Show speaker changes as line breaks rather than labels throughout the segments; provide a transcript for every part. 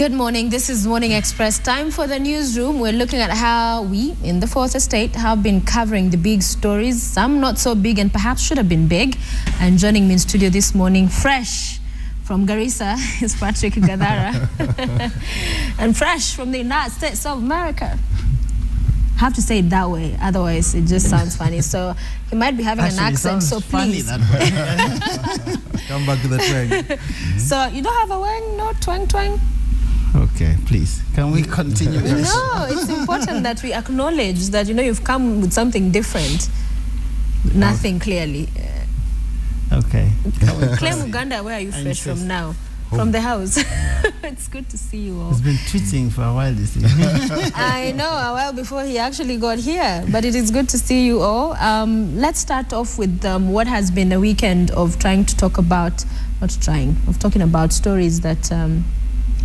Good morning. This is Morning Express. Time for the newsroom. We're looking at how we, in the Fourth Estate, have been covering the big stories, some not so big and perhaps should have been big. And joining me in studio this morning, fresh from Garissa, is Patrick Gadara. And fresh from the United States of America. I have to say it that way, otherwise it just sounds funny. So he might be having an accent, so please.
That way. Come back to the twang.
So you don't have a wang, no twang?
Okay, please. Can we continue?
No, it's important that we acknowledge that, you know, you've come with something different. Nothing, clearly.
Okay.
Claim Uganda, where are you fresh from now? From the house. It's good to see you all.
He's been tweeting for a while this evening.
I know, a while before he actually got here. But it is good to see you all. Let's start off with what has been a weekend of talking about stories that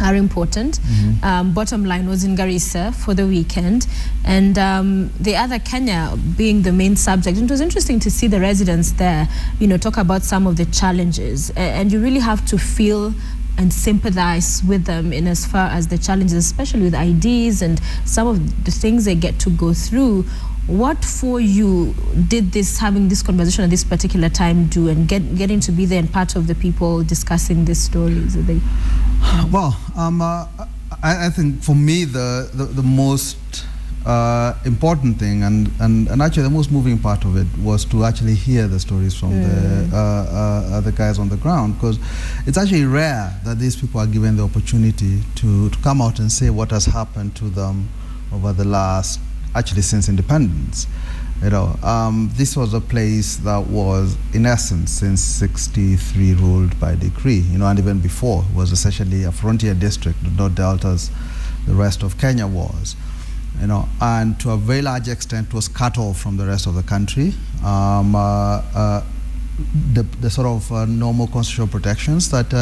are important. Bottom line was in Garissa for the weekend, and the other Kenya being the main subject. And it was interesting to see the residents there, you know, talk about some of the challenges, and you really have to feel and sympathize with them in as far as the challenges, especially with IDs and some of the things they get to go through. What for you did having this conversation at this particular time do, and getting to be there and part of the people discussing these stories?
Well, I think for me the most important thing and actually the most moving part of it was to actually hear the stories from the guys on the ground, because it's actually rare that these people are given the opportunity to come out and say what has happened to them over the last, actually since independence. You know, this was a place that was, in essence, since '63 ruled by decree, you know, and even before was essentially a frontier district, no doubt, as the rest of Kenya was, you know, and to a very large extent was cut off from the rest of the country. The sort of normal constitutional protections that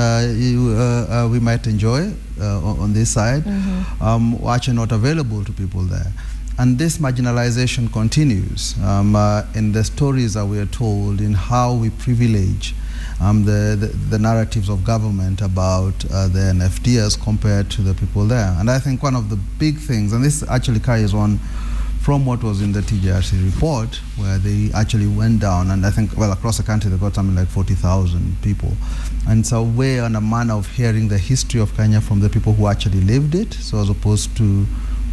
we might enjoy on this side were actually not available to people there. And this marginalization continues in the stories that we are told, in how we privilege the narratives of government about the NFDs compared to the people there. And I think one of the big things, and this actually carries on from what was in the TJRC report, where they actually went down, and I think, well, across the country they got something like 40,000 people. And it's a way and a manner of hearing the history of Kenya from the people who actually lived it, so as opposed to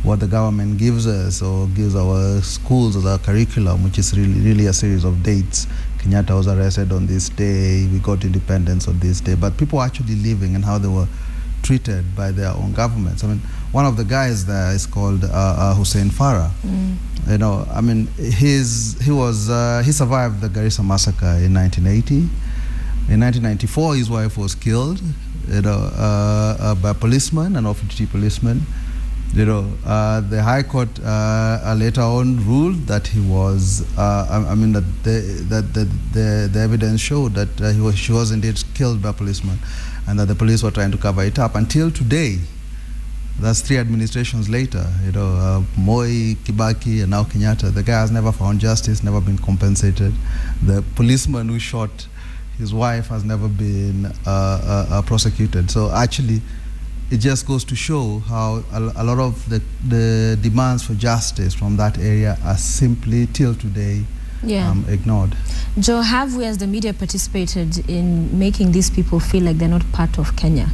what the government gives us or gives our schools as our curriculum, which is really a series of dates. Kenyatta was arrested on this day, we got independence on this day, but people actually living and how they were treated by their own governments. I mean, one of the guys there is called Hussein Farah. You know, I mean, he survived the Garissa massacre in 1980. In 1994, his wife was killed, you know, by policemen, an off-duty policeman. You know, the High Court later on ruled that he was, I mean, that the evidence showed that she was indeed killed by a policeman, and that the police were trying to cover it up. Until today, that's 3 administrations later, you know, Moi, Kibaki, and now Kenyatta, the guy has never found justice, never been compensated. The policeman who shot his wife has never been prosecuted. So actually, it just goes to show how a lot of the demands for justice from that area are simply, till today, ignored.
Joe, have we as the media participated in making these people feel like they're not part of Kenya?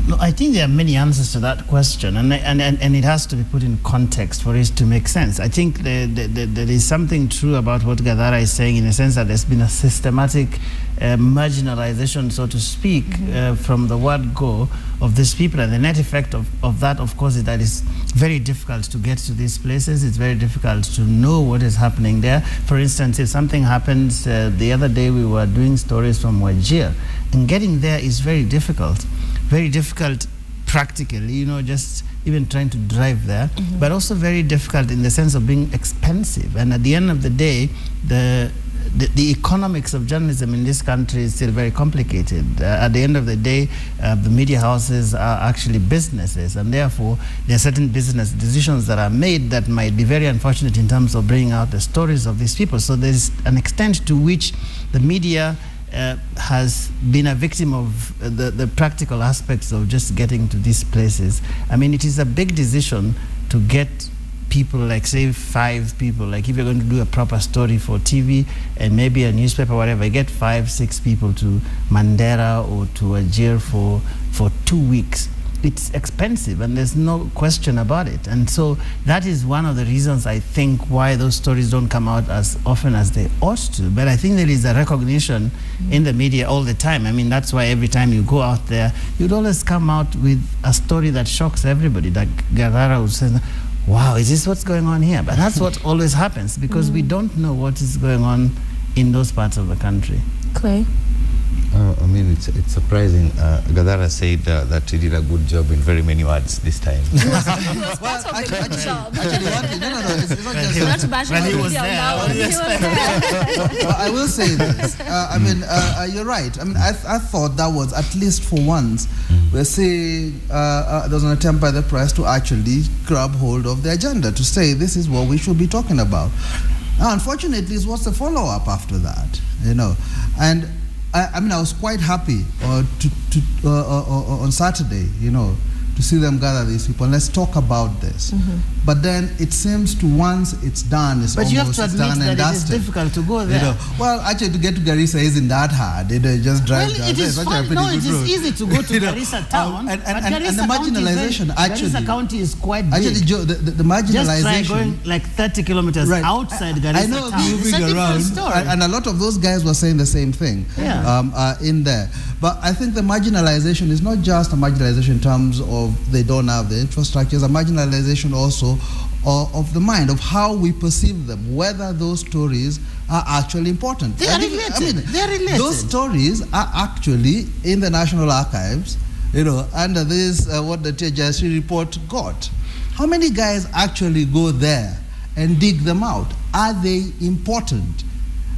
No, I think there are many answers to that question, and it has to be put in context for it to make sense. I think there is something true about what Gadara is saying, in a sense that there's been a systematic marginalization, so to speak, from the word go of these people, and the net effect of that, of course, is that it's very difficult to get to these places. It's very difficult to know what is happening there. For instance, if something happens, the other day we were doing stories from Wajir, and getting there is very difficult. Very difficult practically, you know, just even trying to drive there, but also very difficult in the sense of being expensive. And at the end of the day, the economics of journalism in this country is still very complicated. At the end of the day, the media houses are actually businesses, and therefore there are certain business decisions that are made that might be very unfortunate in terms of bringing out the stories of these people. So there's an extent to which the media has been a victim of the practical aspects of just getting to these places. I mean, it is a big decision to get people, like say 5 people, like if you're going to do a proper story for TV and maybe a newspaper, whatever, you get 5-6 people to Mandera or to Ajir for 2 weeks. It's expensive, and there's no question about it. And so that is one of the reasons I think why those stories don't come out as often as they ought to. But I think there is a recognition in the media all the time. I mean, that's why every time you go out there, you'd always come out with a story that shocks everybody. Like Gadara would say, wow, is this what's going on here? But that's what always happens, because we don't know what is going on in those parts of the country.
Clay?
I mean, it's surprising. Gadara said that he did a good job in very many words this time.
He was part of the good job.
Actually, it's not just
Not to bash him
he
on
was
the
there.
now, he was there.
I will say this. I mean, you're right. I mean, I thought that was, at least for once, we're saying there was an attempt by the press to actually grab hold of the agenda, to say this is what we should be talking about. Now, unfortunately, what's the follow-up after that? You know, and I mean, I was quite happy on Saturday, you know, to see them gather these people and let's talk about this. But then it seems to, once it's done, it's
But
almost
you have to admit
done and
that it is
dusted.
difficult to go there.
You know, well, actually, to get to Garissa isn't that hard. You know, you just drive
Well,
down.
it
there.
is
It's actually a
fun.
pretty
No,
good
it is
road.
easy to go to
You know,
Garissa town.
and
but
the
Garissa
marginalization, actually,
Garissa County is quite big.
actually, Joe, the marginalization.
Just try going like 30 kilometers
Right.
outside Garissa
I know,
town. It's
moving
a different
around,
story.
and a lot of those guys were saying the same thing.
Yeah.
In there. But I think the marginalization is not just a marginalization in terms of they don't have the infrastructure. It's a marginalization also of the mind, of how we perceive them, whether those stories are actually important.
They are related. They are related.
Those stories are actually in the National Archives, you know, under this, what the TJSC report got. How many guys actually go there and dig them out? Are they important?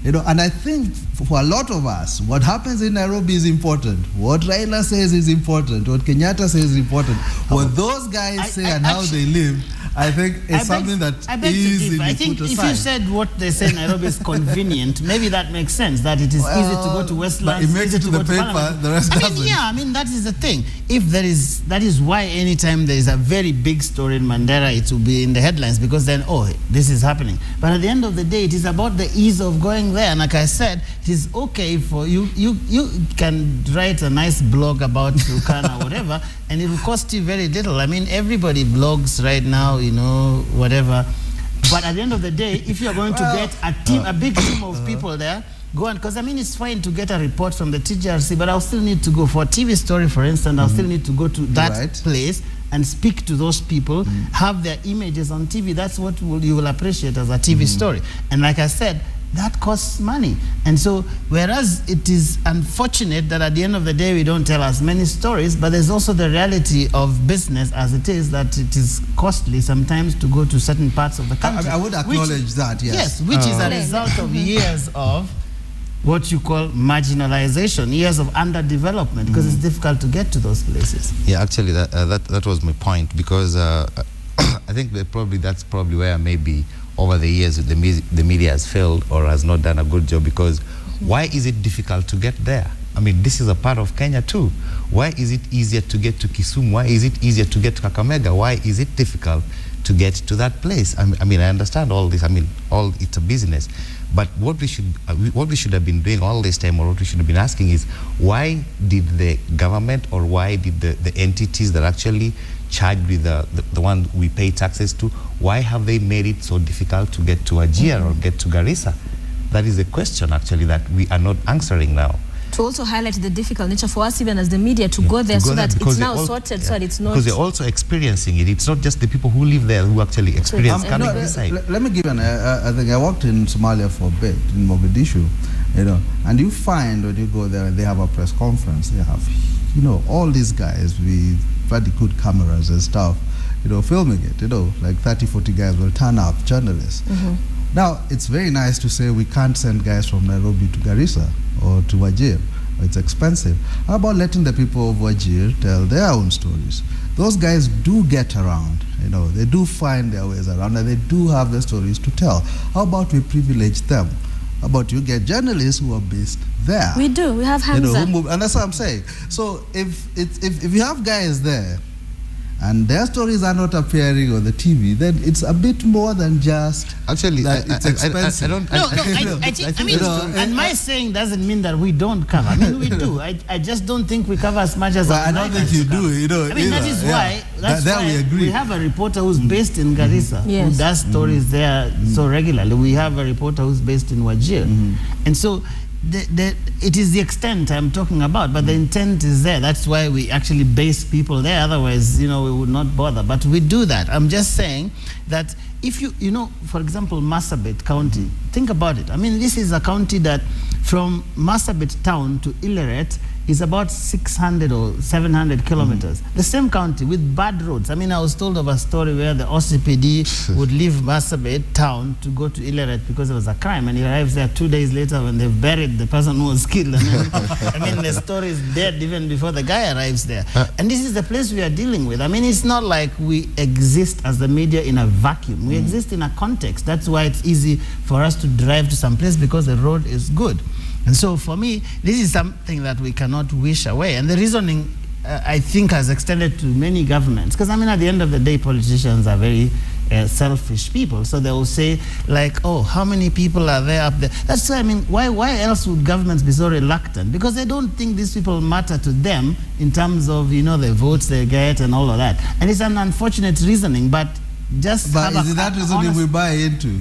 You know, and I think for a lot of us, what happens in Nairobi is important. What Raila says is important. What Kenyatta says is important. What those guys say and how they live, I think it's something that easily
I think
put
if
aside.
you said what they say in Nairobi is convenient, maybe that makes sense, that it is easy to go to Westlands.
But it makes
easy
it to the
go
paper,
Parliament.
the rest doesn't.
Yeah, I mean, that is the thing. If there is, that is why anytime there is a very big story in Mandera, it will be in the headlines, because then, oh, this is happening. But at the end of the day, it is about the ease of going there. And like I said, it is okay for you can write a nice blog about Turkana or whatever, and it will cost you very little. I mean, everybody blogs right now, you know, whatever. But at the end of the day, if you are going to get a big team of people there, go on, because I mean, it's fine to get a report from the TJRC, but I'll still need to go for a TV story, for instance. I'll still need to go to that place and speak to those people, have their images on TV. That's what you will appreciate as a TV story. And like I said, that costs money. And so, whereas it is unfortunate that at the end of the day we don't tell as many stories, but there's also the reality of business as it is, that it is costly sometimes to go to certain parts of the country.
I would acknowledge that, yes.
Yes, which is a result of years of what you call marginalization, years of underdevelopment, because it's difficult to get to those places.
Yeah, actually, that was my point, because I think that's probably where maybe over the years the media has failed or has not done a good job, because why is it difficult to get there? I mean, this is a part of Kenya too. Why is it easier to get to Kisumu? Why is it easier to get to Kakamega? Why is it difficult to get to that place? I mean, I understand all this. I mean, it's a business. But what we should have been doing all this time, or what we should have been asking, is why did the government, or why did the entities that actually charged with the one we pay taxes to, why have they made it so difficult to get to Ajir or get to Garissa? That is a question actually that we are not answering now.
To also highlight the difficult nature for us, even as the media, to go there so that it's now sorted, so that it's not...
Because they're also experiencing it. It's not just the people who live there who actually experience coming inside.
Let me give an I think I worked in Somalia for a bit, in Mogadishu, you know, and you find when you go there, they have a press conference, they have, you know, all these guys with very good cameras and stuff, you know, filming it, you know, like 30, 40 guys will turn up, journalists. Now, it's very nice to say we can't send guys from Nairobi to Garissa or to Wajir. It's expensive. How about letting the people of Wajir tell their own stories? Those guys do get around, you know, they do find their ways around, and they do have the stories to tell. How about we privilege them? but you get journalists who are based there.
We do. We have Hamza.
And that's what I'm saying. So if you have guys there, and their stories are not appearing on the TV, then it's a bit more than just
actually
that it's expensive.
And my saying doesn't mean that we don't cover. I mean, we do. I just don't think we cover as much as
I don't think you do.
I mean, that is why. That's why
we agree.
We have a reporter who's based in Garissa
Yes.
who does stories there so regularly. We have a reporter who's based in Wajir, and so. It is the extent I'm talking about, but the intent is there. That's why we actually base people there. Otherwise, we would not bother. But we do that. I'm just saying that if for example, Marsabit County, think about it. I mean, this is a county that from Marsabit town to Ileret is about 600 or 700 kilometers. The same county with bad roads. I mean, I was told of a story where the OCPD would leave Marsabit town to go to Ileret because there was a crime, and he arrives there 2 days later when they've buried the person who was killed. I mean, the story is dead even before the guy arrives there. And this is the place we are dealing with. I mean, it's not like we exist as the media in a vacuum. We exist in a context. That's why it's easy for us to drive to some place, because the road is good. And so for me, this is something that we cannot wish away. And the reasoning, I think, has extended to many governments. Because, I mean, at the end of the day, politicians are very selfish people. So they will say, like, oh, how many people are there up there? That's why, I mean, why else would governments be so reluctant? Because they don't think these people matter to them in terms of, the votes they get and all of that. And it's an unfortunate reasoning, but just
But is it that reasoning we buy into?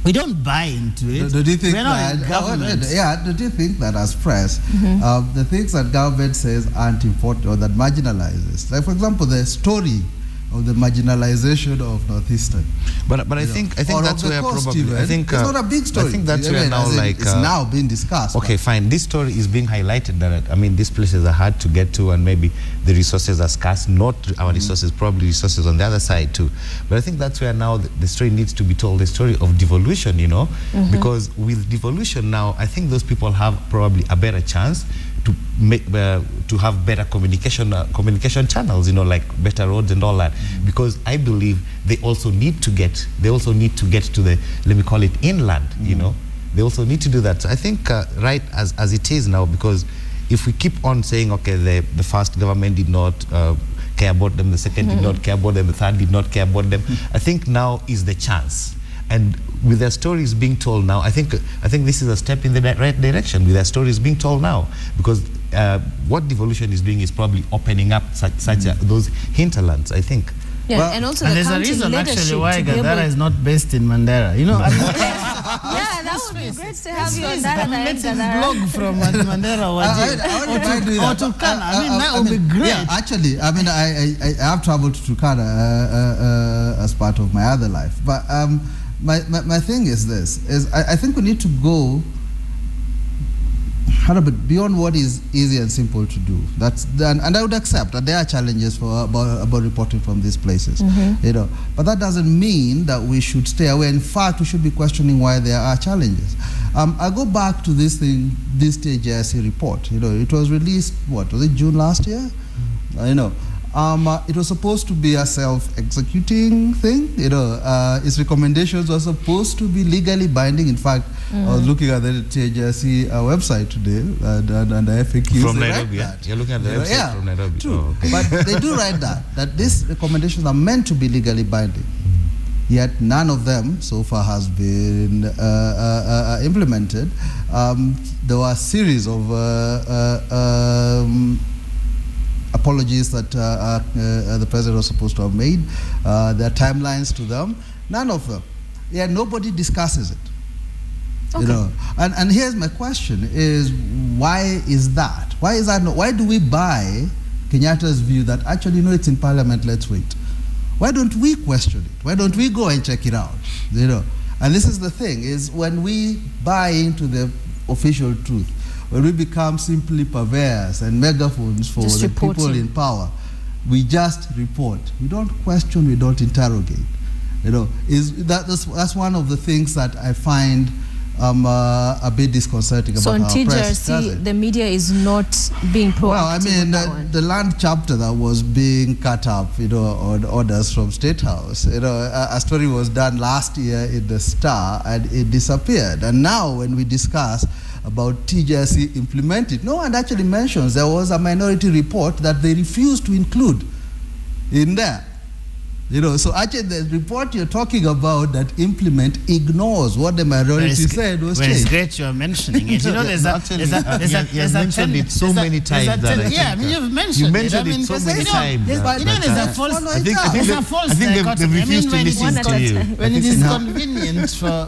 We don't buy into it.
Do you think
We're not in government.
do you think that as press, the things that government says aren't important or that marginalizes, like for example, the story of the marginalization of Northeastern.
But I think that's where probably
even,
I think
it's not a big story.
I think that's where now
it's now being discussed.
Okay, fine. This story is being highlighted that these places are hard to get to, and maybe the resources are scarce. Not our resources, probably resources on the other side too. But I think that's where now the story needs to be told. The story of devolution, because with devolution now, I think those people have probably a better chance to make to have better communication channels, like better roads and all that, because I believe they also need to get to the, let me call it, inland. They also need to do that. So I think right as it is now, because if we keep on saying, okay, the first government did not care about them, the second did not care about them, the third did not care about them, I think now is the chance. And with their stories being told now, I think this is a step in the right direction, with their stories being told now, because what devolution is doing is probably opening up those hinterlands, I think.
Yeah,
well,
and also
there's a reason actually why Gadara is not based in Mandera.
Yeah, that would be great to have you on that.
Let's blog from Mandera or Turkana. I mean, that would be great.
Yeah, actually, I mean, I have traveled to Turkana as part of my other life, but my thing is this: I think we need to go beyond what is easy and simple to do. And I would accept that there are challenges about reporting from these places, But that doesn't mean that we should stay away. In fact, we should be questioning why there are challenges. I go back to this TJSC report. It was released. What was it? June last year. It was supposed to be a self-executing thing. Its recommendations were supposed to be legally binding. In fact, I was looking at the TJSC website today and the FAQs.
From Nairobi, you're looking at the website from Nairobi.
True.
Oh, okay.
But they do write that these recommendations are meant to be legally binding. Yet none of them so far has been implemented. There were a series of apologies that the president was supposed to have made. There are timelines to them. None of them. Yeah, nobody discusses it. Okay. And here's my question: is why is that? Why is that? Why do we buy Kenyatta's view that actually it's in Parliament? Let's wait. Why don't we question it? Why don't we go and check it out? And this is the thing: is when we buy into the official truth, when we become simply purveyors and megaphones for the people in power, we just report. We don't question, we don't interrogate. That's one of the things that I find a bit disconcerting
So
about
on
our press.
TJRC, the media is not being proactive.
Well, I mean, the land chapter that was being cut up, on orders from State House, a story was done last year in the Star and it disappeared. And now when we discuss about TJRC implemented, no one actually mentions there was a minority report that they refused to include in there. So actually the report you're talking about that implement ignores what the minority said was changed.
It's great you're mentioning it. There's
mentioned it so many times.
Yeah, I mean, you've mentioned it.
You mentioned it so many times.
There's a false
they refuse to listen to you.
When it is convenient for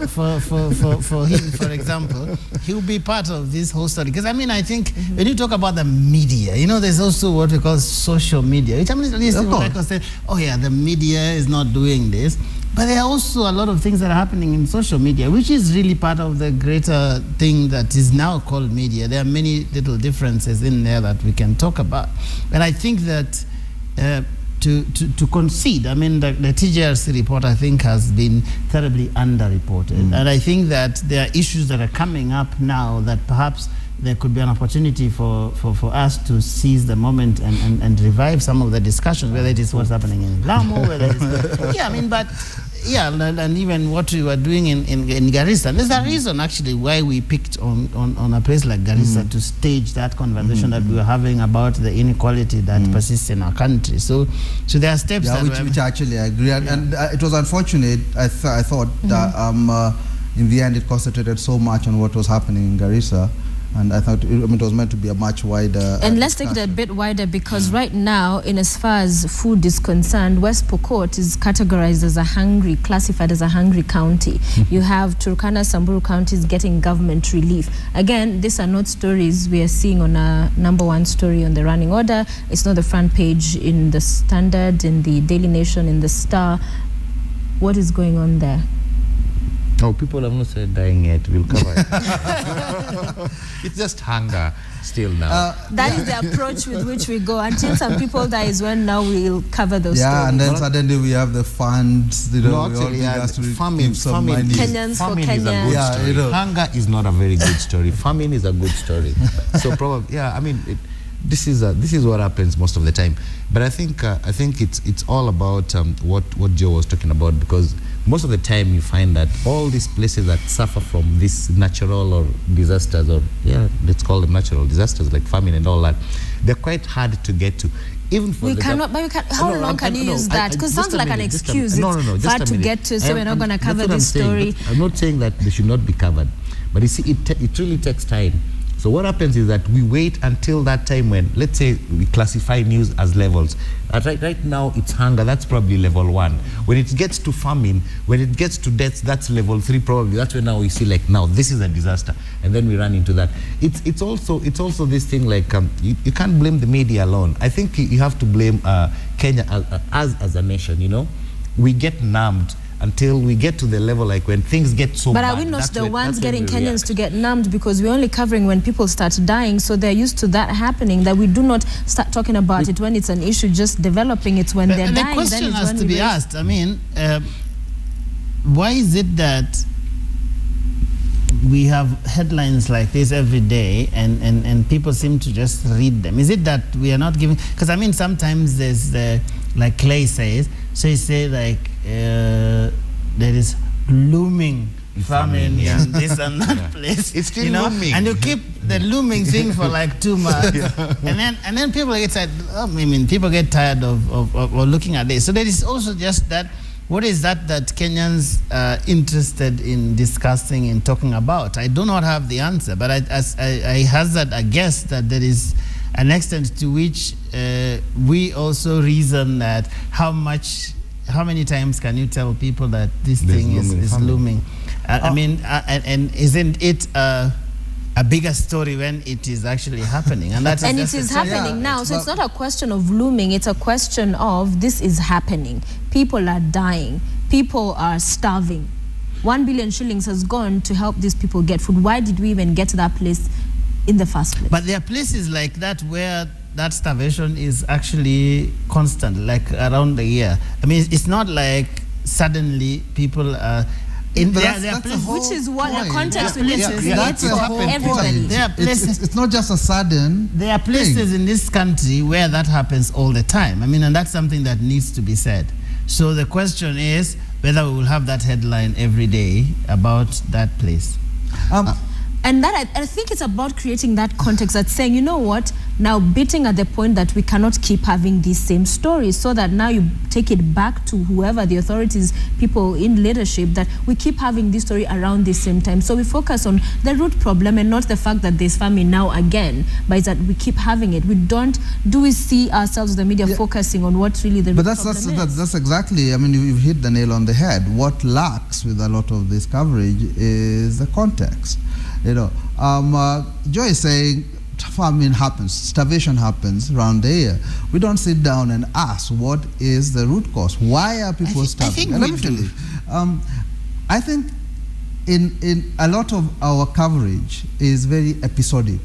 him, for example, he'll be part of this whole story. Because I think when you talk about the media, there's also what we call social media. Which say, oh yeah, the media is not doing this, but there are also a lot of things that are happening in social media, which is really part of the greater thing that is now called media. There are many little differences in there that we can talk about, and I think that to concede, the TJRC report I think has been terribly underreported, and I think that there are issues that are coming up now that perhaps there could be an opportunity for us to seize the moment and revive some of the discussions, whether it is what's happening in Lamu, whether it is, and even what we were doing in Garissa. There's a reason actually why we picked on a place like Garissa to stage that conversation that we were having about the inequality that persists in our country. So there are steps
which actually I agree, and it was unfortunate. I thought that in the end it concentrated so much on what was happening in Garissa. And I thought it was meant to be a much wider
And let's take it a bit wider, because right now, in as far as food is concerned, West Pokot is categorized as classified as a hungry county. You have Turkana, Samburu counties getting government relief. Again, these are not stories we are seeing on a #1 story on the running order. It's not the front page in the Standard, in the Daily Nation, in the Star. What is going on there?
No, people have not said dying yet. We'll cover it. It's just hunger still now.
That is the approach with which we go. Until some people die is when now we'll cover those stories.
And then suddenly we have the funds.
Famine
Kenyans for Kenya.
Is a good story. Hunger is not a very good story. Famine is a good story. So probably, this is what happens most of the time. But I think it's all about what Joe was talking about, because most of the time you find that all these places that suffer from these natural or disasters, or let's call them natural disasters like famine and all that, they're quite hard to get to. Even for
how long can you use that? Because it sounds like an excuse. It's hard to get to, so we're not going to cover this story.
I'm not saying that they should not be covered, but you see, it really takes time. So what happens is that we wait until that time when, let's say, we classify news as levels. Right now, it's hunger. That's probably level 1. When it gets to famine, when it gets to deaths, that's level 3 probably. That's when now we see now this is a disaster, and then we run into that. It's also this thing you can't blame the media alone. I think you have to blame Kenya as a nation. We get numbed until we get to the level when things get so bad.
But are we not the ones getting Kenyans to get numbed, because we're only covering when people start dying, so they're used to that happening, that we do not start talking about it when it's an issue just developing. It's when they're dying.
The question has to be asked. Why is it that we have headlines like this every day and people seem to just read them? Is it that we are not giving? Because sometimes there's like Clay says, so he say there is looming famine in this and that place.
It's still looming,
and you keep the looming thing for 2 months, and then people get tired. People get tired of looking at this. So there is also just that. What is that Kenyans are interested in discussing and talking about? I do not have the answer, but I hazard a guess that there is an extent to which we also reason that how many times can you tell people that this thing is looming? And isn't it a bigger story when it is actually happening? And it
is happening now. So it's not a question of looming. It's a question of this is happening. People are dying. People are starving. 1 billion shillings has gone to help these people get food. Why did we even get to that place in the first place?
But there are places like that where that starvation is actually constant, around the year. It's not like suddenly people are
That's the whole
which is what the
point.
context we need to
Yeah,
That's
create
the
for
whole
everybody.
point.
There are places-
It's not just a sudden
There are places
thing.
in this country where that happens all the time. I mean, and that's something that needs to be said. So the question is whether we will have that headline every day about that place.
And that I think it's about creating that context that's saying, you know what, now beating at the point that we cannot keep having these same stories, so that now you take it back to whoever the authorities, people in leadership, that we keep having this story around the same time. So we focus on the root problem and not the fact that there's famine now again, but it's that we keep having it. Do we see ourselves, the media, focusing on what really the root problem is?
That's exactly, I mean, you've hit the nail on the head. What lacks with a lot of this coverage is the context. You know, Joy is saying famine happens, starvation happens around the year. We don't sit down and ask what is the root cause. Why are people starving? I think in a lot of our coverage is very episodic.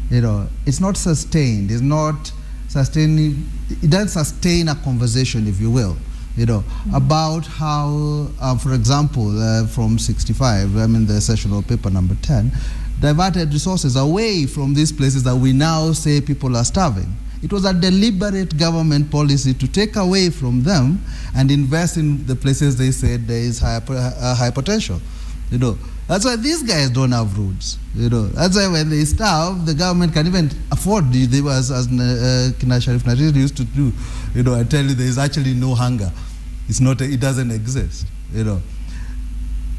You know, it's not sustained. It's not sustaining. It doesn't sustain a conversation, if you will. You know, about how, for example, from 65, I mean the sessional paper number 10, diverted resources away from these places that we now say people are starving. It was a deliberate government policy to take away from them and invest in the places they said there is high potential. You know, that's why these guys don't have roads. You know, that's why when they starve, the government can even afford. They were as Kina Sharif Najib used to do. You know, I tell you, there is actually no hunger. It's not. It doesn't exist. You know,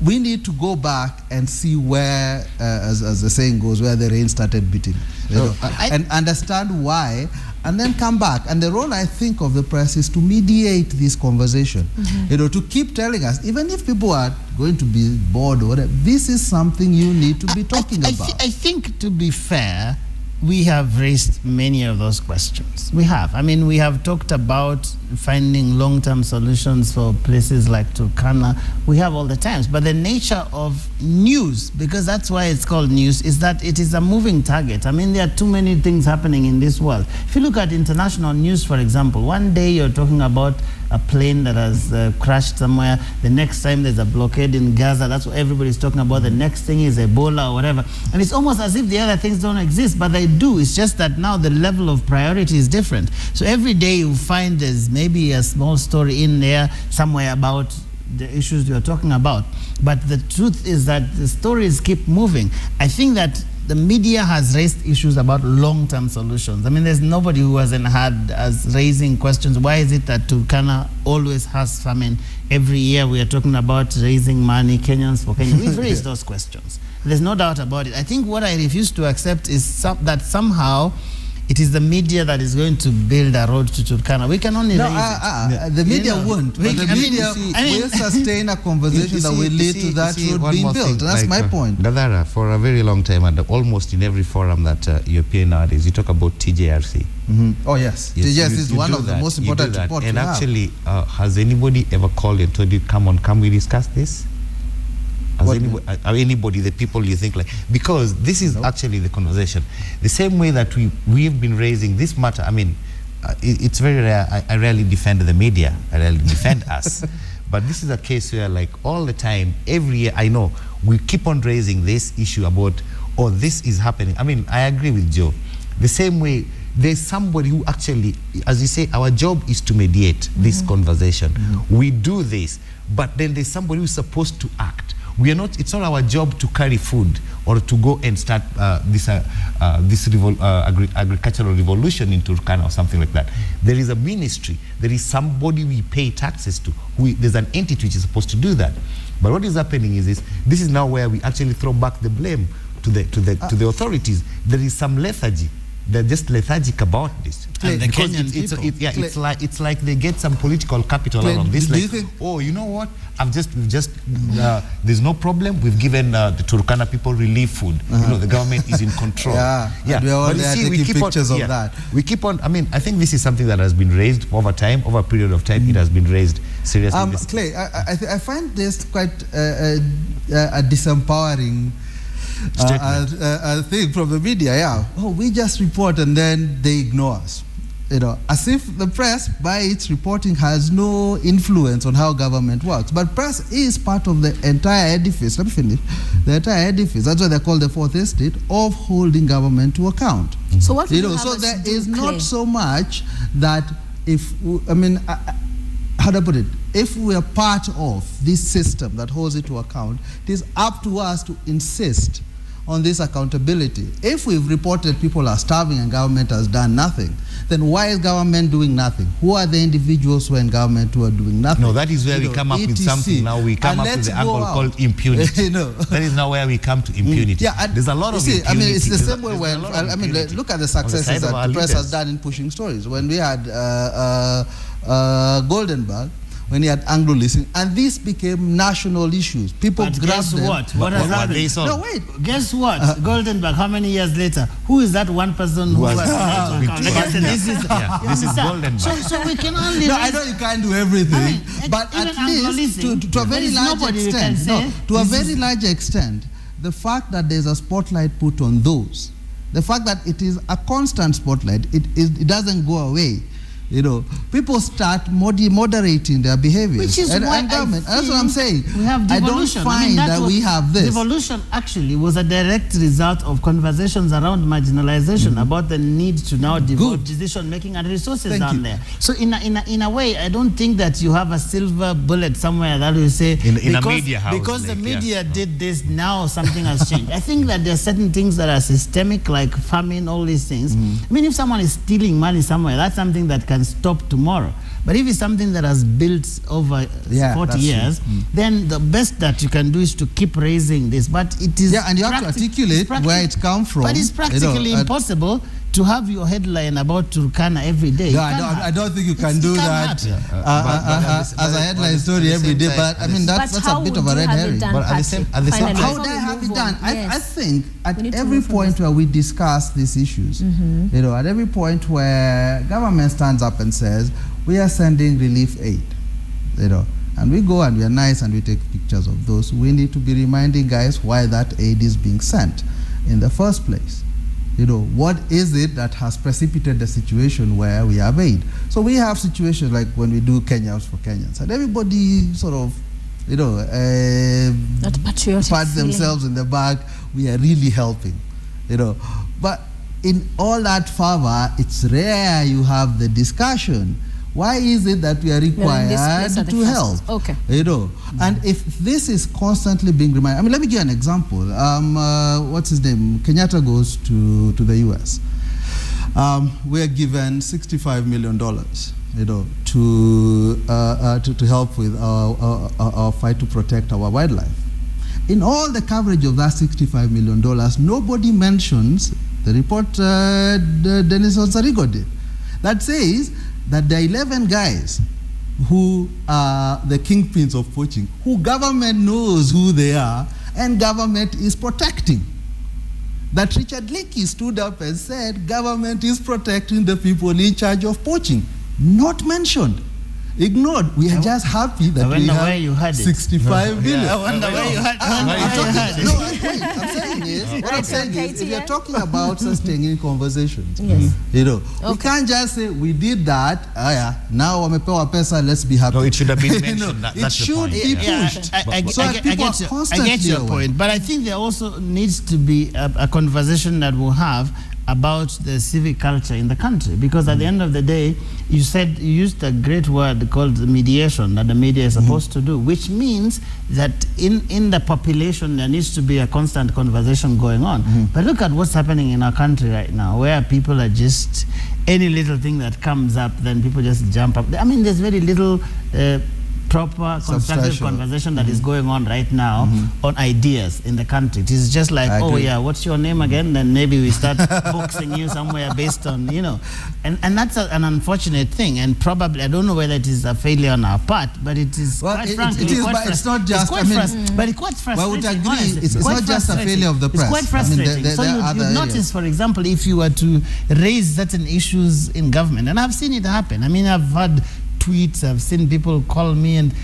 we need to go back and see where, as the saying goes, where the rain started beating. You know, and understand why, and then come back. And the role, I think, of the press is to mediate this conversation. You know, to keep telling us, even if people are going to be bored or whatever, this is something you need to be talking about.
I think, to be fair, we have raised many of those questions. We have. I mean, we have talked about finding long-term solutions for places like Turkana. We have all the times. But the nature of news, because that's why it's called news, is that it is a moving target. I mean, there are too many things happening in this world. If you look at international news, for example, one day you're talking about a plane that has crashed somewhere. The next time there's a blockade in Gaza. That's what everybody's talking about. The next thing is Ebola or whatever. And it's almost as if the other things don't exist, but they do. It's just that now the level of priority is different. So every day you find there's maybe a small story in there somewhere about the issues you're talking about. But the truth is that the stories keep moving. I think that the media has raised issues about long-term solutions. I mean, there's nobody who hasn't had as raising questions. Why is it that Turkana always has famine? Every year we are talking about raising money, Kenyans for Kenya. We've raised those questions. There's no doubt about it. I think what I refuse to accept is that somehow it is the media that is going to build a road to Turkana. We can only raise it.
The media won't. But the media will sustain a conversation that will lead to that road being built. That's my point.
Gadara, for a very long time, and almost in every forum that you appear nowadays, you talk about TJRC.
Oh, yes. TJRC is one of the most important reports.
And actually, has anybody ever called and told you, come we discuss this? Anybody, the people you think like, because this is actually the conversation. The same way that we've been raising this matter. I mean, it's very rare. I rarely defend the media. I rarely defend us. But this is a case where, like, all the time, every year, I know we keep on raising this issue about, oh, this is happening. I mean, I agree with Joe. The same way, there's somebody who actually, as you say, our job is to mediate this conversation. We do this, but then there's somebody who's supposed to act. We are not. It's not our job to carry food or to go and start this agricultural revolution in Turkana or something like that. There is a ministry. There is somebody we pay taxes to. There's an entity which is supposed to do that. But what is happening is this is now where we actually throw back the blame to the authorities. There is some lethargy. They're just lethargic about this.
And the Kenyan
people. It's like they get some political capital out of this. Like, oh, you know what? There's no problem. We've given the Turkana people relief food. You know, the government is in control.
We are all there taking pictures of that.
We keep on. I mean, I think this is something that has been raised over time, over a period of time. It has been raised seriously.
Clay, I find this quite a disempowering thing from the media. Oh, we just report and then they ignore us. as if the press, by its reporting, has no influence on how government works. But press is part of the entire edifice. Let me finish. The entire edifice. That's why they call the fourth estate of holding government to account.
So what?
So there is not so much that how do I put it? If we are part of this system that holds it to account, it is up to us to insist on this accountability. If we've reported people are starving and government has done nothing, then why is government doing nothing? Who are the individuals who are in government who are doing nothing?
No, that is where we come up with something now. We come up with the angle called impunity. That is now where we come to impunity.
Yeah,
there's a lot of impunity.
It's the same way when, look at the successes that the press has done in pushing stories. When we had Goldenberg, when he had Anglo listening, and this became national issues. People grabbed them.
What has happened?
No, wait.
Guess what? Goldenberg, how many years later? Who is that one person who has
this is Goldenberg.
So we can only...
No, I know you can't do everything, but at least to a very large extent, to a very large extent, the fact that there's a spotlight put on those, the fact that it is a constant spotlight, it doesn't go away. People start moderating their behaviors.
Which is why
that's what I'm saying.
We have devolution.
I don't find that we have this.
Devolution actually was a direct result of conversations around marginalization about the need to now devote decision making and resources down there. So in a way, I don't think that you have a silver bullet somewhere that will say
in a media house,
because the media did this, now something has changed. I think that there are certain things that are systemic, like famine, all these things. I mean, if someone is stealing money somewhere, that's something that can stop tomorrow. But if it's something that has built over 40 years, then the best that you can do is to keep raising this. But it is
and you have to articulate where it's come from.
But it's practically impossible to have your headline about Turkana every day.
No, I don't think you can do that as a headline story every day. But I mean, that's a bit of a red herring.
But at the same time,
how would I have it done? I think at every point where we discuss these issues, at every point where government stands up and says, we are sending relief aid, and we go and we are nice and we take pictures of those, we need to be reminding guys why that aid is being sent in the first place. What is it that has precipitated the situation where we have aid? So we have situations like when we do Kenyans for Kenyans, and everybody sort of, pat themselves in the back. We are really helping, But in all that fervor, it's rare you have the discussion. Why is it that we are required to help?
Okay.
And if this is constantly being reminded, let me give you an example. What's his name? Kenyatta goes to the US. We are given $65 million, to help with our fight to protect our wildlife. In all the coverage of that $65 million, nobody mentions the report Dennis Onsarigo did that says that there are 11 guys who are the kingpins of poaching, who government knows who they are, and government is protecting. That Richard Leakey stood up and said government is protecting the people in charge of poaching. Not mentioned. Ignored. We are just happy that we have 65 billion.
I wonder where you had it.
What I'm saying is, if you're talking about sustaining conversations, we can't just say we did that. Now wamepewa pesa, let's be happy.
No, it should have been mentioned.
It should be pushed.
I get your point, but I think there also needs to be a conversation that we'll have about the civic culture in the country, because at the end of the day, you used a great word called mediation that the media is supposed to do, which means that in the population there needs to be a constant conversation going on. But look at what's happening in our country right now, where people are just, any little thing that comes up, then people just jump up. I mean, there's very little proper constructive conversation that is going on right now on ideas in the country. It is just like, what's your name again? Then maybe we start boxing you somewhere based on, and that's an unfortunate thing. And probably, I don't know whether it is a failure on our part, but it is quite frankly,
but it's not just,
but it's quite frustrating.
I would agree, it's not just a failure of the press.
It's quite frustrating. So you notice, for example, if you were to raise certain issues in government, and I've seen it happen. I mean, I've had tweets, I've seen people call me, and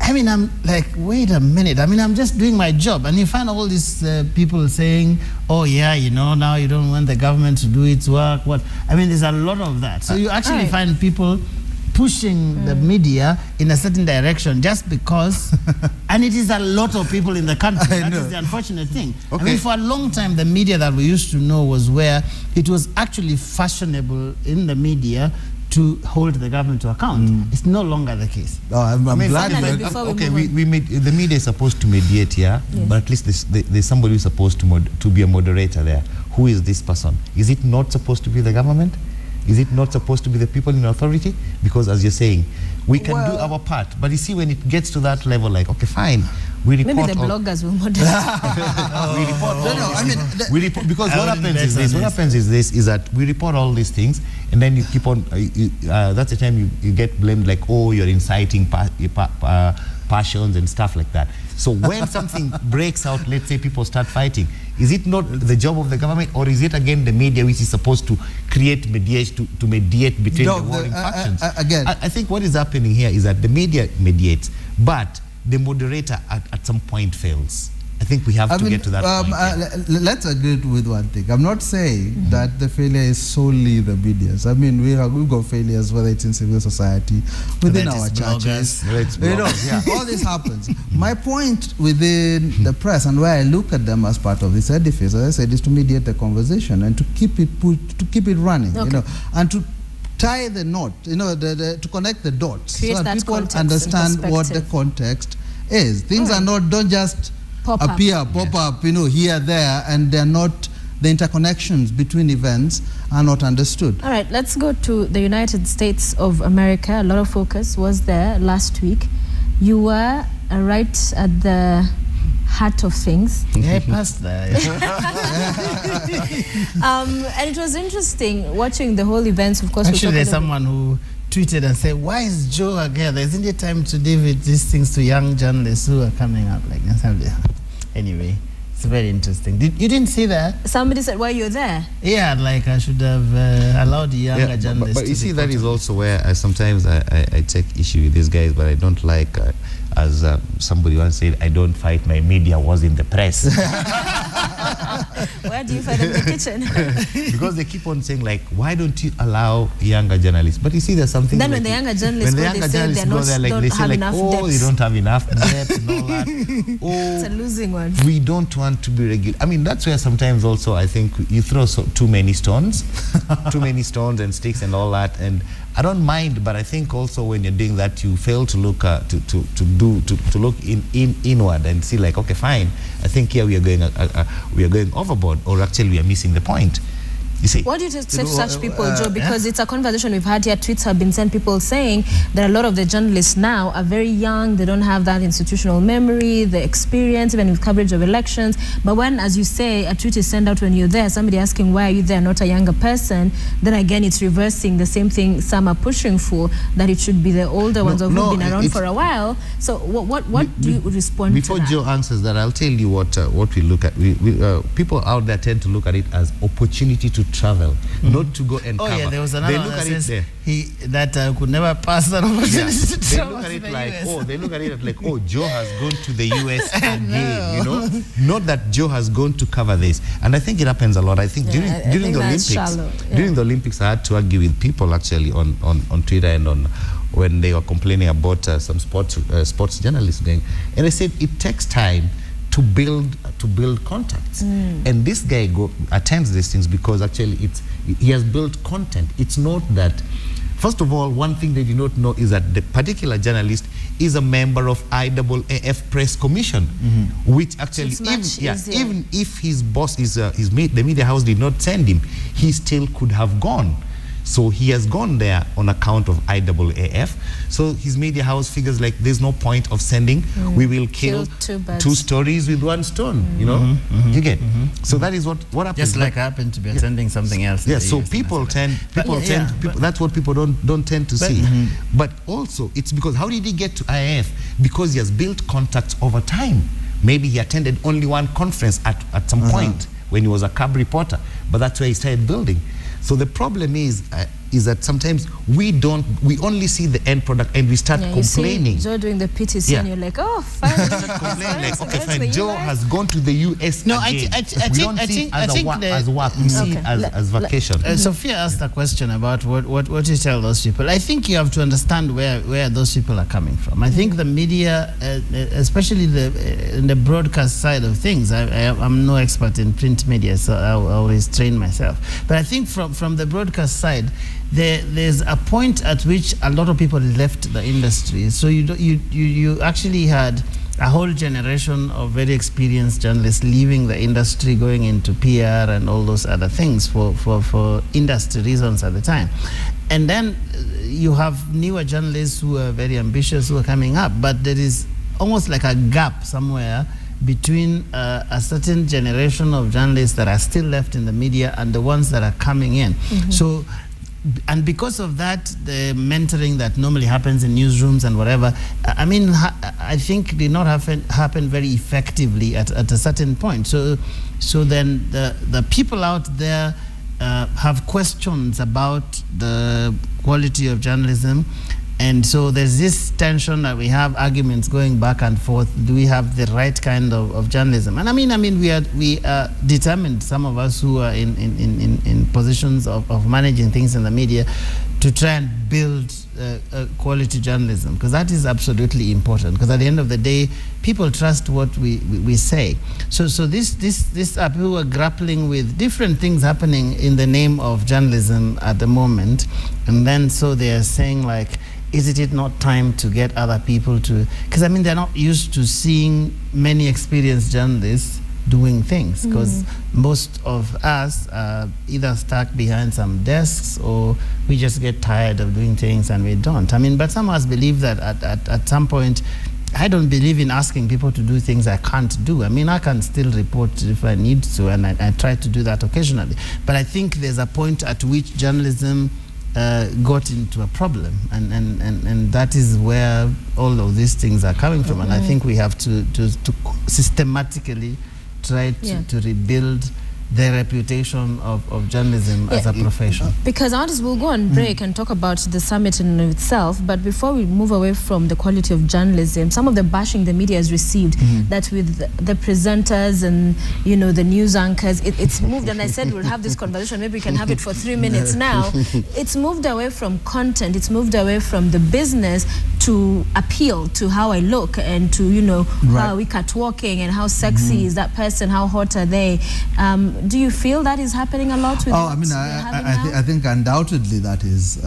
I mean, I'm like, wait a minute. I mean, I'm just doing my job. And you find all these people saying, oh, yeah, you know, now you don't want the government to do its work. What? I mean, there's a lot of that. So you actually find people pushing the media in a certain direction just because, and it is a lot of people in the country. That is the unfortunate thing. I mean, for a long time, the media that we used to know was where it was actually fashionable in the media to hold the government to account. It's no longer the case.
Oh, I'm glad.
The media is supposed to mediate, yeah? But at least there's somebody who's supposed to be a moderator there. Who is this person? Is it not supposed to be the government? Is it not supposed to be the people in authority? Because as you're saying, we can do our part. But you see, when it gets to that level, like, okay, fine, we report.
Maybe the bloggers will moderate.
We report because what happens is this: is that we report all these things, and then you keep on. That's the time you get blamed, like, oh, you're inciting passions and stuff like that. So when something breaks out, let's say people start fighting, is it not the job of the government, or is it again the media which is supposed to create mediation, to mediate between the warring factions?
Again,
I think what is happening here is that the media mediates, but the moderator at some point fails. I think we have to get to that point.
Let's agree with one thing. I'm not saying that the failure is solely the medias. I mean, we've got failures, whether it's in civil society, within our churches. All this happens. My point within the press, and where I look at them as part of this edifice, as I said, is to mediate the conversation and to keep it running, you know, and to tie the knot, you know, to connect the dots,
create
so that people understand what the context is. Things are not, don't just pop up, you know, here, there, and they're not, the interconnections between events are not understood.
All right, let's go to the United States of America. A lot of focus was there last week. You were right at the heart of things.
Yeah, I passed there.
And it was interesting watching the whole events, of course.
Actually, there's someone who tweeted and said, why is Joe again? Isn't it time to give these things to young journalists who are coming up like this? Anyway, it's very interesting. You didn't see that?
Somebody said, why you're there?
Yeah, like I should have allowed the younger journalists.
But you see, that is also where sometimes I take issue with these guys, but I don't like, as somebody once said, I don't fight my media was in the press.
Where do you fight in the kitchen?
Because they keep on saying, like, why don't you allow younger journalists? But you see, there's something.
Then like, when the younger journalists go, they say they're not, don't have enough depth.
You don't have enough depth and all that.
It's a losing one.
We don't want to be regular. I mean, that's where sometimes also I think you throw too many stones, and sticks and all that. And I don't mind, but I think also when you're doing that, you fail to look to look inward and see, like, okay, fine. I think here we are going overboard, or actually we are missing the point. You see,
what do you say to such people, Joe? Because it's a conversation we've had here. Tweets have been sent, people saying that a lot of the journalists now are very young. They don't have that institutional memory, the experience, even with coverage of elections. But when, as you say, a tweet is sent out when you're there, somebody asking why are you there, not a younger person, then again it's reversing the same thing some are pushing for, that it should be the older ones who've been around for a while. So what do you respond to that?
Before Joe answers that, I'll tell you what we look at. People out there tend to look at it as opportunity to travel, not to go and cover.
Oh yeah, there was another one that says that could never pass that opportunity to travel.
They look at it like, oh, Joe has gone to the US again, you know? Not that Joe has gone to cover this. And I think it happens a lot. I think during the Olympics, during the Olympics, I had to argue with people actually on Twitter and on when they were complaining about some sports journalists going, and I said it takes time to build contacts, and this guy attends these things because actually he has built content. It's not that. First of all, one thing they do not know is that the particular journalist is a member of IAAF Press Commission, which actually, even if his boss is the media house did not send him, he still could have gone. So he has gone there on account of IAAF. So his media house figures like there's no point of sending. We will kill two stories with one stone. You know, you get. So that is what happens.
Just like I happen to be attending something else.
Yeah. So people tend. That's what people don't tend to see. But also, it's because how did he get to IAAF? Because he has built contacts over time. Maybe he attended only one conference at some point when he was a cab reporter. But that's where he started building. So the problem is, is that sometimes we only see the end product and we start complaining.
You see Joe doing the PTC and you're like, oh, fine.
Like, okay, fine. Joe has gone to the US
No,
again.
I think
as work. We see it as vacation.
Sophia asked a question about what you tell those people. I think you have to understand where those people are coming from. I think the media, especially in the broadcast side of things, I'm no expert in print media, so I'll restrain myself. But I think from the broadcast side, there's a point at which a lot of people left the industry. So you actually had a whole generation of very experienced journalists leaving the industry, going into PR and all those other things for industry reasons at the time. And then you have newer journalists who are very ambitious who are coming up, but there is almost like a gap somewhere between a certain generation of journalists that are still left in the media and the ones that are coming in. So, and because of that, the mentoring that normally happens in newsrooms and whatever, I mean, I think did not happen very effectively at a certain point. So then the people out there have questions about the quality of journalism. And so there's this tension that we have arguments going back and forth. Do we have the right kind of journalism? And I mean, we are determined, some of us who are in positions of managing things in the media, to try and build quality journalism, because that is absolutely important. Because at the end of the day, people trust what we say. So this are people who are grappling with different things happening in the name of journalism at the moment, and then so they are saying like, is it not time to get other people to, because I mean they're not used to seeing many experienced journalists doing things, because most of us are either stuck behind some desks or we just get tired of doing things and we don't. I mean, but some of us believe that at some point, I don't believe in asking people to do things I can't do. I mean, I can still report if I need to, and I try to do that occasionally. But I think there's a point at which journalism got into a problem, and that is where all of these things are coming from. And I think we have to systematically try to rebuild the reputation of journalism as a profession.
Because artists will go on break and talk about the summit in itself, but before we move away from the quality of journalism, some of the bashing the media has received, that with the presenters and the news anchors, it's moved, and I said we'll have this conversation, maybe we can have it for 3 minutes now. It's moved away from content, it's moved away from the business to appeal to how I look and to how are we catwalking and how sexy is that person, how hot are they. Do you feel that is happening a lot with
I think undoubtedly that is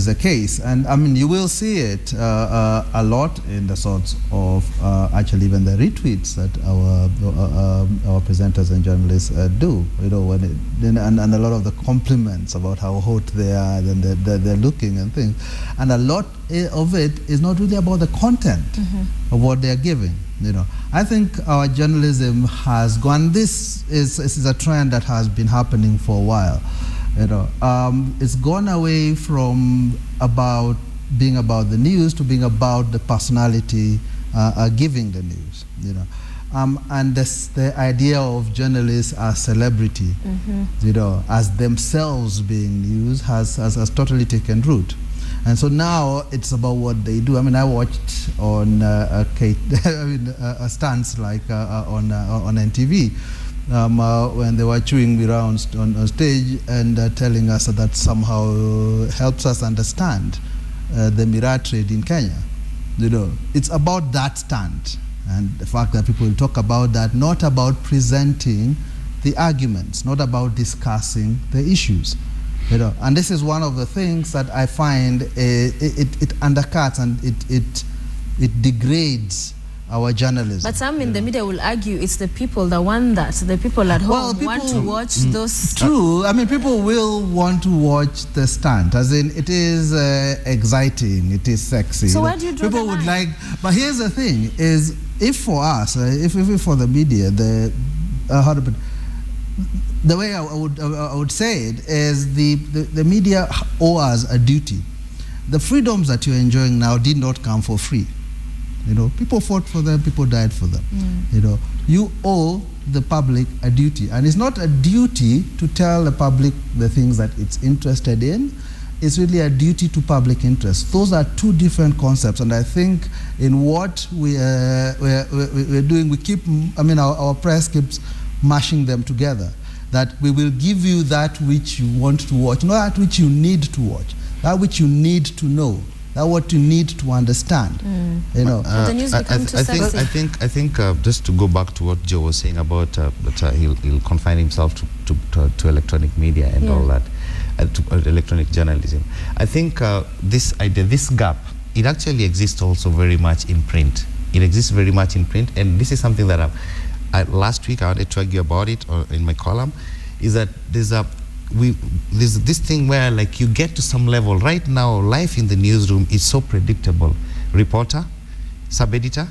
a case, and I mean you will see it a lot in the sorts of actually even the retweets that our presenters and journalists do, and a lot of the compliments about how hot they are and they're looking and things, and a lot of it is not really about the content of what they're giving. I think our journalism has gone. This is a trend that has been happening for a while. It's gone away from being about the news to being about the personality giving the news. And the idea of journalists as celebrity, as themselves being news, has totally taken root. And so now it's about what they do. I mean, I watched on stunts like on NTV when they were chewing me around on stage and telling us that somehow helps us understand the miraa trade in Kenya. It's about that stunt and the fact that people will talk about that, not about presenting the arguments, not about discussing the issues. And this is one of the things that I find it undercuts and it degrades our journalism.
But some in the media will argue it's the people that want that. The people at home want to watch those.
True. I mean, people will want to watch the stunt. As in, it is exciting. It is sexy.
So where do you draw
people
the
would
line?
But here's the thing: is if for us, if for the media, the way I would say it is the media owe us a duty. The freedoms that you're enjoying now did not come for free. You know, people fought for them, people died for them. You know, you owe the public a duty, and it's not a duty to tell the public the things that it's interested in. It's really a duty to public interest. Those are two different concepts, and I think in what we're doing, we keep, I mean, our press keeps mashing them together. That we will give you that which you want to watch, not that which you need to watch, that which you need to know, that what you need to understand. You know.
The news become too sexy.
I think just to go back to what Joe was saying about that he'll confine himself to electronic media and all that. To electronic journalism. I think this idea, this gap, it actually exists also very much in print. It exists very much in print, and this is something that last week I wanted to argue about it in my column, is that there's this thing where, like, you get to some level. Right now, life in the newsroom is so predictable. Reporter, sub-editor,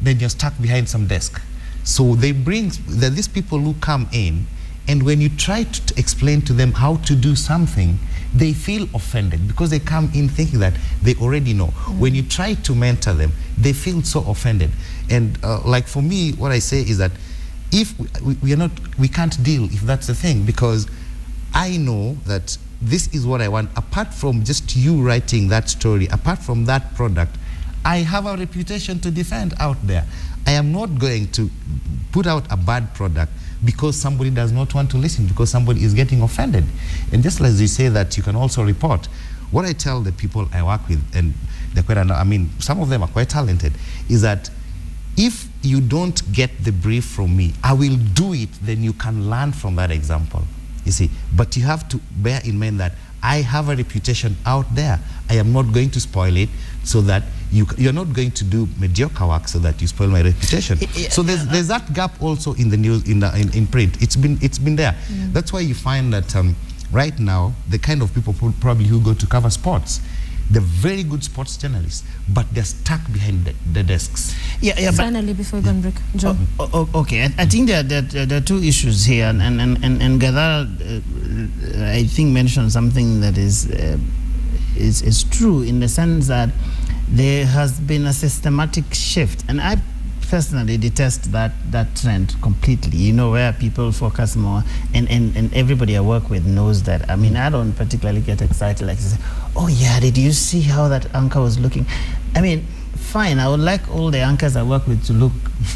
then you're stuck behind some desk. So there are these people who come in, and when you try to explain to them how to do something, they feel offended because they come in thinking that they already know. When you try to mentor them, they feel so offended. And like for me, what I say is that if we can't deal if that's the thing, because I know that this is what I want. Apart from just you writing that story, apart from that product, I have a reputation to defend out there. I am not going to put out a bad product because somebody does not want to listen, because somebody is getting offended. And just as you say that you can also report, what I tell the people I work with, and they're quite, I mean, some of them are quite talented, is that if you don't get the brief from me, I will do it, then you can learn from that example, you see. But you have to bear in mind that I have a reputation out there. I am not going to spoil it so that you're not going to do mediocre work so that you spoil my reputation. So there's that gap also in the news, in print. It's been there. That's why you find that right now the kind of people probably who go to cover sports, they're very good sports journalists, but they're stuck behind the desks.
Finally, before we go on break, Joe.
Okay, I think there are two issues here, and Gadara, I think, mentioned something that is true, in the sense that there has been a systematic shift, and I personally detest that trend completely, you know, where people focus more, and everybody I work with knows that. I mean, I don't particularly get excited like, oh yeah, did you see how that anchor was looking? I mean, fine, I would like all the anchors I work with to look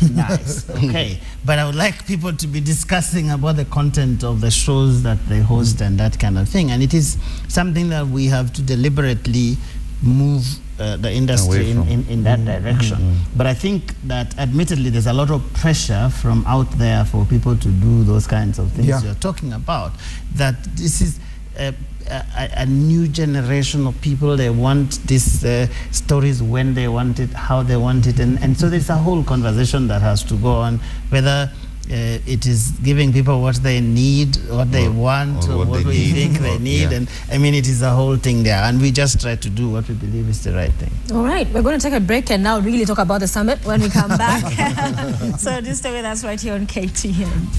nice, okay, but I would like people to be discussing about the content of the shows that they host and that kind of thing. And it is something that we have to deliberately move the industry in that direction. But I think that admittedly there's a lot of pressure from out there for people to do those kinds of things you're talking about. That this is a new generation of people. They want these stories when they want it, how they want it, and so there's a whole conversation that has to go on, whether it is giving people what they need, what they want, or what we think they need. And I mean, it is a whole thing there, and we just try to do what we believe is the right thing.
All right, we're going to take a break and now really talk about the summit when we come back. So just stay with us right here on KTN.